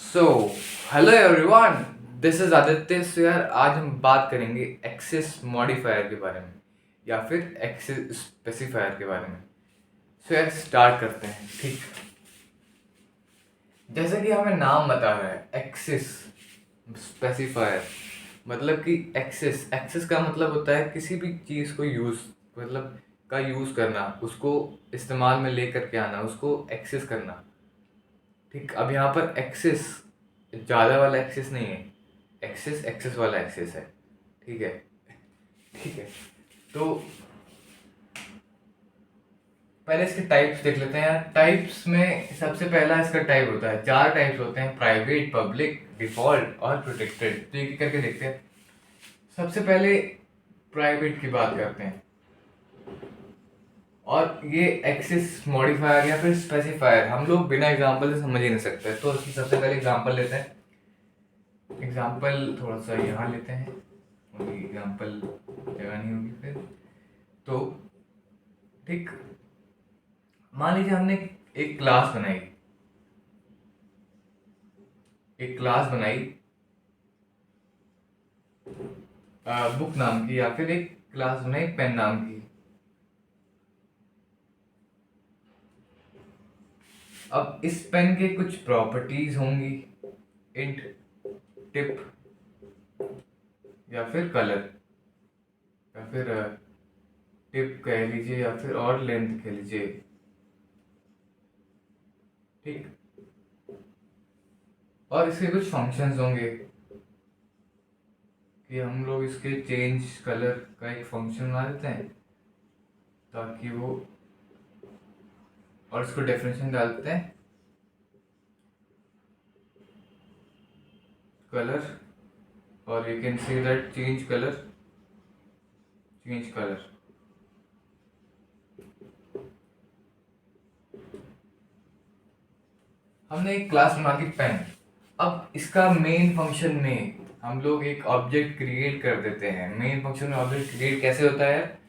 So hello everyone, this is Aditya. So यार, आज हम बात करेंगे एक्सेस मॉडिफायर के बारे में या फिर एक्सेस स्पेसिफायर के बारे में। सो यार, स्टार्ट करते हैं। ठीक, जैसे कि हमें नाम बता रहा है एक्सेस स्पेसिफायर, मतलब कि एक्सेस एक्सेस का मतलब होता है किसी भी चीज़ को यूज़, मतलब का यूज़ करना, उसको इस्तेमाल में लेकर के आना, उसको एक्सेस करना। ठीक, अब यहाँ पर एक्सेस ज़्यादा वाला एक्सेस नहीं है, एक्सेस एक्सेस वाला एक्सेस है। ठीक है, ठीक है। तो पहले इसके टाइप्स देख लेते हैं यार। टाइप्स में सबसे पहला इसका टाइप होता है, चार टाइप्स होते हैं: प्राइवेट, पब्लिक, डिफॉल्ट और प्रोटेक्टेड। तो एक एक करके देखते हैं। सबसे पहले प्राइवेट की बात करते हैं, और ये एक्सेस मॉडिफायर या फिर स्पेसिफायर हम लोग बिना एग्जांपल से समझ ही नहीं सकते। तो इसकी सबसे पहले एग्जांपल लेते हैं। एग्जाम्पल थोड़ा सा यहाँ लेते हैं, क्योंकि एग्जाम्पल जगह नहीं होगी फिर। तो ठीक, मान लीजिए हमने एक क्लास बनाई, एक क्लास बनाई बुक नाम की, या फिर एक क्लास बनाई पेन नाम की। अब इस पेन के कुछ प्रॉपर्टीज होंगी, इंट, टिप या फिर कलर, या फिर टिप कह लीजिए या फिर और लेंथ कह लीजिए। ठीक, और इसके कुछ फंक्शंस होंगे कि हम लोग इसके चेंज कलर का एक फंक्शन बना देते हैं ताकि वो, और इसको डेफिनेशन डालते हैं कलर, और you can see that change colour, change colour. हमने एक क्लास बना दी पेन। अब इसका मेन फंक्शन में हम लोग एक ऑब्जेक्ट क्रिएट कर देते हैं। मेन फंक्शन में ऑब्जेक्ट क्रिएट कैसे होता है?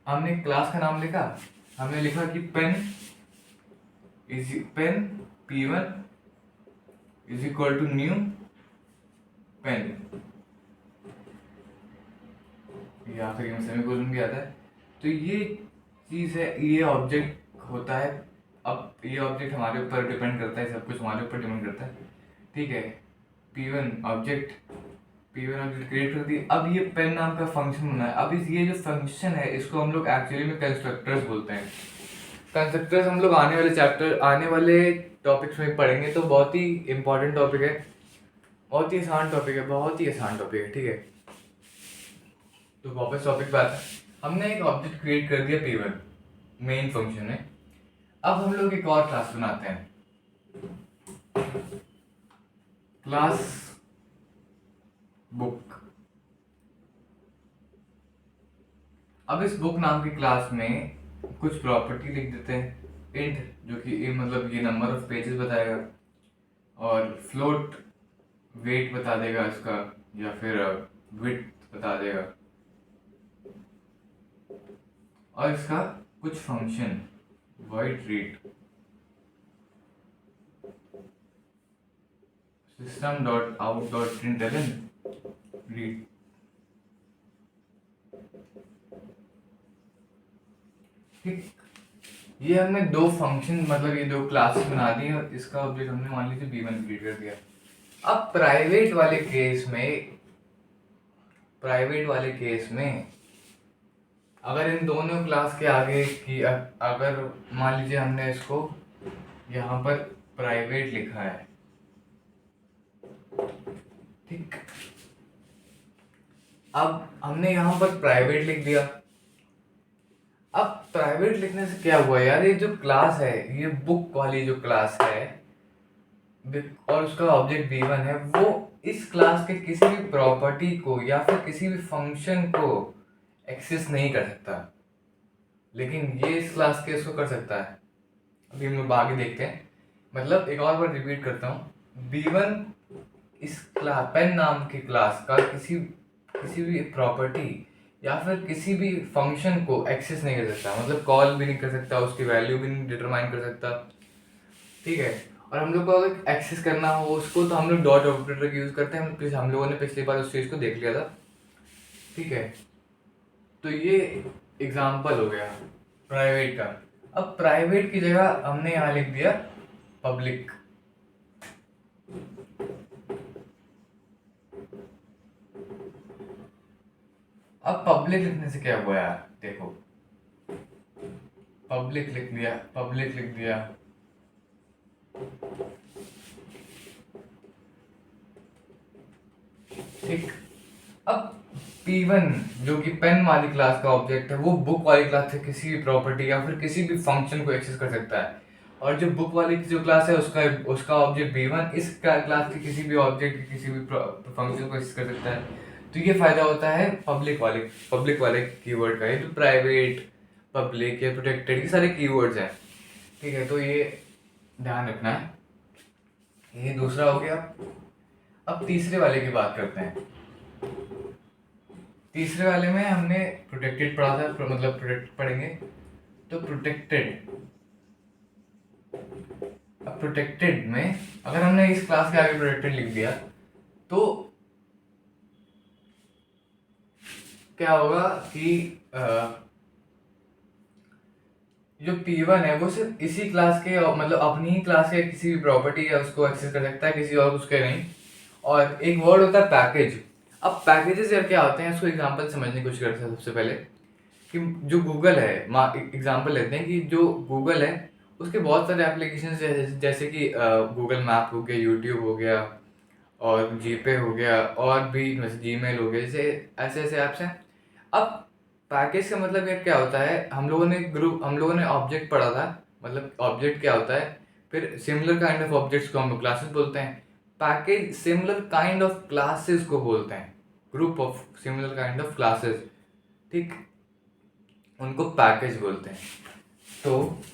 हमने क्लास का नाम लिखा, हमने लिखा कि pen is pen P1 is equal to new pen, या फिर सेमीकोलन भी आता है। तो ये चीज़ है, ये ऑब्जेक्ट होता है। अब ये ऑब्जेक्ट हमारे ऊपर डिपेंड करता है, सब कुछ हमारे ऊपर डिपेंड करता है। ठीक है, P1 object, P1 object create कर दी। अब ये पेन नाम का फंक्शन बना है। अब ये जो फंक्शन है, इसको हम लोग एक्चुअली में कंस्ट्रक्टर्स बोलते हैं। कंस्ट्रक्टर्स हम लोग आने वाले चैप्टर, आने वाले टॉपिक्स में पढ़ेंगे। तो बहुत ही इंपॉर्टेंट टॉपिक है, बहुत ही आसान टॉपिक है, बहुत ही आसान टॉपिक है। ठीक है, तो वापस टॉपिक पे आते हैं। हमने एक ऑब्जेक्ट क्रिएट कर दिया P1 मेन फंक्शन में। अब हम लोग एक और क्लास बनाते हैं, क्लास बुक। अब इस बुक नाम की क्लास में कुछ प्रॉपर्टी लिख देते हैं। इंट, जो कि मतलब ये नंबर ऑफ पेजेस बताएगा, और फ्लोट वेट बता देगा इसका, या फिर विड्थ बता देगा, और इसका कुछ function void read system dot out dot println read। ठीक, ये हमने दो फंक्शन, मतलब ये दो क्लासेस बना दी, और इसका ऑब्जेक्ट हमने मान लीजिए B1 क्रिएट कर दिया। अब प्राइवेट वाले केस में, प्राइवेट वाले केस में अगर इन दोनों क्लास के आगे की, अगर मान लीजिए हमने इसको यहाँ पर प्राइवेट लिखा है, ठीक, अब हमने यहाँ पर प्राइवेट लिख दिया। अब प्राइवेट लिखने से क्या हुआ यार, ये जो क्लास है, ये बुक वाली जो क्लास है, और उसका ऑब्जेक्ट B1 है, वो इस क्लास के किसी भी प्रॉपर्टी को या फिर किसी भी फंक्शन को एक्सेस नहीं कर सकता, लेकिन ये इस क्लास के इसको कर सकता है। अभी हम लोग आगे देखते हैं। मतलब एक और बार रिपीट करता हूँ, B1 इस क्लास पेन नाम की क्लास का किसी किसी भी प्रॉपर्टी या फिर किसी भी फंक्शन को एक्सेस नहीं कर सकता, मतलब कॉल भी नहीं कर सकता, उसकी वैल्यू भी नहीं डिटरमाइन कर सकता। ठीक है, और हम लोग को अगर एक्सेस करना हो उसको तो हम लोग डॉट ऑपरेटर का यूज़ करते हैं। हम लोगों ने पिछली बार उस चीज़ को देख लिया था, ठीक है। तो ये एग्जाम्पल हो गया प्राइवेट का। अब प्राइवेट की जगह हमने यहाँ लिख दिया पब्लिक। अब पब्लिक लिखने से क्या हुआ यार, देखो पब्लिक लिख दिया, पब्लिक लिख दिया, ठीक। अब P1 जो कि पेन वाली क्लास का ऑब्जेक्ट है, वो बुक वाली क्लास से किसी भी प्रॉपर्टी या फिर किसी भी फंक्शन को एक्सेस कर सकता है। और जो बुक वाली जो क्लास है उसका उसका ऑब्जेक्ट B1 इस क्लास के किसी भी ऑब्जेक्ट के किसी भी फंक्शन को एक्सेस कर सकता है। तो ये फायदा होता है पब्लिक वाले कीवर्ड का। ये जो प्राइवेट, पब्लिक या प्रोटेक्टेड, ये सारे कीवर्ड्स हैं, ठीक है। तो ये ध्यान रखना है। ये दूसरा हो गया। अब तीसरे वाले की बात करते हैं। तीसरे वाले में हमने प्रोटेक्टेड पढ़ा था, मतलब प्रोटेक्ट पढ़ेंगे। तो प्रोटेक्टेड, अब प्रोटेक्टेड में अगर हमने इस क्लास के आगे प्रोटेक्टेड लिख दिया तो क्या होगा कि जो P1 है वो सिर्फ इसी क्लास के, मतलब अपनी ही क्लास के किसी भी प्रॉपर्टी है उसको एक्सेस कर सकता है, किसी और उसके नहीं। और एक वर्ड होता है पैकेज। अब पैकेजेस यार क्या होते हैं, इसको एग्जांपल समझने की कोशिश करते हैं। सबसे पहले कि जो गूगल है, एग्जांपल लेते हैं कि जो गूगल है उसके बहुत सारे एप्लीकेशन जैसे कि गूगल मैप हो गया, यूट्यूब हो गया, और जीपे हो गया, और भी जैसे जीमेल हो गया, जैसे ऐसे ऐसे ऐप्स हैं। अब पैकेज का मतलब यार क्या होता है, हम लोगों ने ऑब्जेक्ट पढ़ा था, मतलब ऑब्जेक्ट क्या होता है। फिर सिमिलर काइंड ऑफ ऑब्जेक्ट्स को हम लोग क्लासेस बोलते हैं। Package similar kind of classes को बोलते हैं, group of similar kind of classes, ठीक, उनको पैकेज बोलते हैं। तो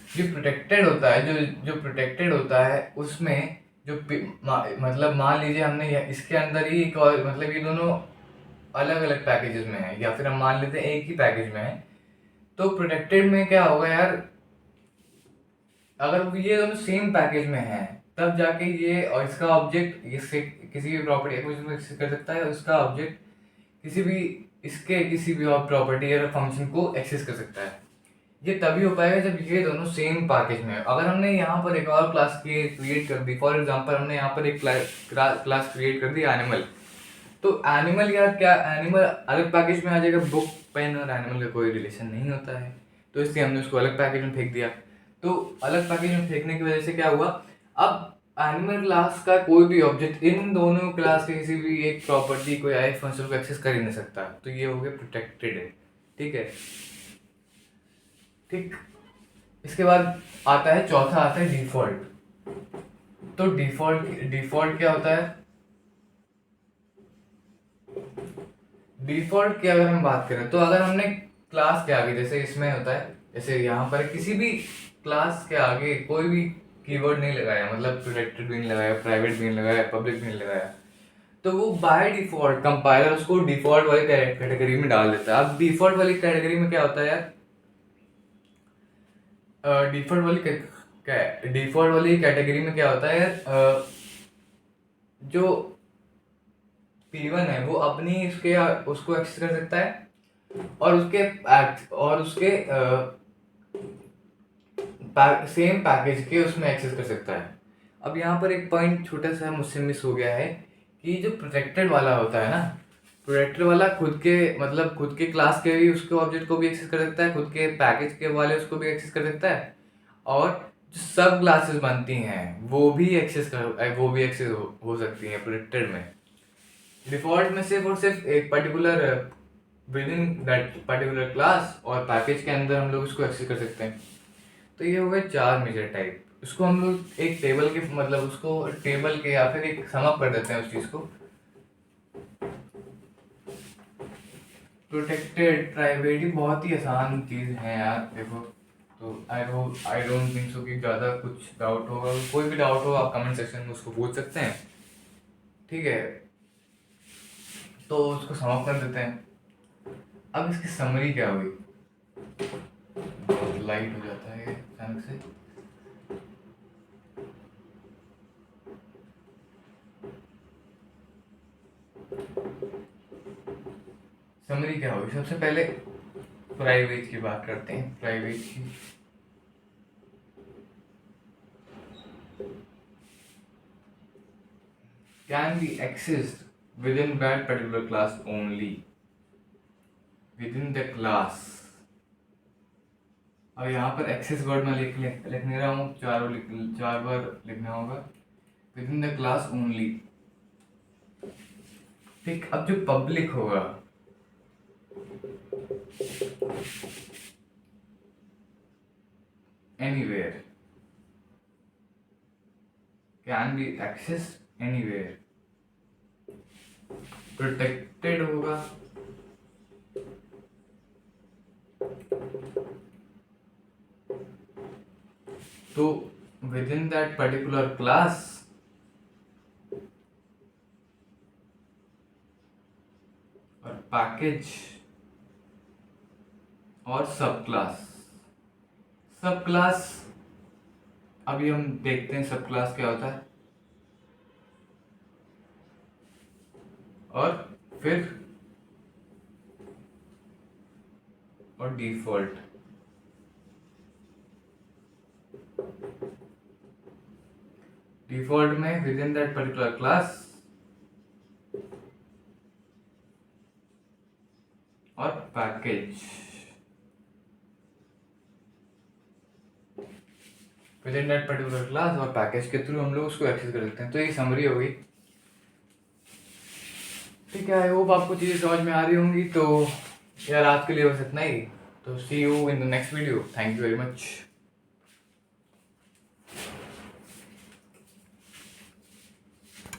जो प्रोटेक्टेड होता है, जो प्रोटेक्टेड होता है उसमें जो मतलब मान लीजिए हमने इसके अंदर ही एक और, मतलब ये दोनों अलग अलग पैकेजेस में है, या फिर हम मान लेते हैं एक ही पैकेज में है। तो प्रोटेक्टेड में क्या होगा यार, अगर ये दोनों सेम पैकेज में है तब जाके ये और इसका ऑब्जेक्ट इससे किसी भी प्रॉपर्टी एक्सेस कर सकता है, और इसका ऑब्जेक्ट किसी भी इसके किसी भी और प्रॉपर्टी या फंक्शन को एक्सेस कर सकता है। ये तभी हो पाएगा जब ये दोनों सेम पैकेज में है। अगर हमने यहाँ पर एक और क्लास क्रिएट कर दी, फॉर एग्जांपल हमने यहाँ पर एक क्लास क्रिएट कर दी एनिमल, तो एनिमल यार क्या, एनिमल अलग पैकेज में आ जाएगा। बुक, पेन और एनिमल का कोई रिलेशन नहीं होता है, तो इसलिए हमने उसको अलग पैकेज में फेंक दिया। तो अलग पैकेज में फेंकने की वजह से क्या हुआ, अब एनिमल क्लास का कोई भी ऑब्जेक्ट इन दोनों क्लास के किसी भी एक प्रॉपर्टी को या एक फंक्शन को एक्सेस कर ही नहीं सकता। तो ये हो गया प्रोटेक्टेड है, ठीक है, ठीक। इसके बाद आता है चौथा, आता है डिफॉल्ट। तो डिफॉल्ट क्या होता है, डिफॉल्ट की अगर हम बात करें तो अगर हमने क्लास के आगे, जैसे इसमें होता है, जैसे यहाँ पर किसी भी क्लास के आगे कोई भी कीवर्ड नहीं लगाया, मतलब प्रोटेक्टेड भी नहीं लगाया, प्राइवेट भी नहीं लगाया, पब्लिक भी नहीं लगाया, तो वो बाय डिफॉल्ट कंपाइलर उसको डिफॉल्ट वाली कैटेगरी में डाल देता है। अब डिफॉल्ट वाली कैटेगरी में क्या होता है यार, डिफॉल्ट वाली कैटेगरी में क्या होता है यार, जो P1 है वो अपनी उसके उसको एक्सेस कर सकता है, और उसके सेम पैकेज के उसमें एक्सेस कर सकता है। अब यहाँ पर एक पॉइंट छोटा सा मुझसे मिस हो गया है कि जो प्रोटेक्टेड वाला होता है ना, प्रोटेक्टेड वाला खुद के, मतलब खुद के क्लास के भी उसके ऑब्जेक्ट को भी एक्सेस कर सकता है, खुद के पैकेज के वाले उसको भी एक्सेस कर सकता है, और जो सब क्लासेस बनती हैं वो भी एक्सेस हो सकती हैं प्रोटेक्टेड में। डिफॉल्ट में सिर्फ और सिर्फ एक particular with in that particular class और पैकेज के अंदर हम लोग उसको एक्सेस कर सकते हैं। तो ये हो गए 4 मेजर टाइप। उसको हम लोग एक टेबल के, मतलब उसको टेबल के या फिर एक सम अप कर देते हैं उस चीज़ को। प्रोटेक्टेड, प्राइवेट, ये बहुत ही आसान चीज़ है यार, देखो। तो आई डोंट थिंक सो कि ज़्यादा कुछ डाउट होगा। कोई भी डाउट हो आप कमेंट सेक्शन में उसको पूछ सकते हैं, ठीक है। तो उसको सम अप कर देते हैं। अब इसकी समरी क्या हुई, बहुत लाइट हो जाता है अचानक से। समरी क्या होगी? सबसे पहले प्राइवेट की बात करते हैं। प्राइवेट की can be accessed with in that particular class only, with in the class. अब यहाँ पर एक्सेस वर्ड में लिख नहीं रहा हूँ, चार बार लिखना होगा, within the class only. ठीक, अब जो पब्लिक होगा, anywhere, can be access anywhere. Protected होगा, तो within that particular class और पैकेज और सब क्लास। सब क्लास, अभी हम देखते हैं सब क्लास क्या होता है। और फिर और डिफॉल्ट। डिफॉल्ट में within that particular class और package. Within that particular class और पैकेज के थ्रू हम लोग उसको एक्सेस कर सकते हैं। तो ये समरी हो गई। ठीक है, आई होप आपको चीज़ें समझ में आ रही होंगी। तो यार आज के लिए बस इतना ही। तो see you in the next video. Thank you very much.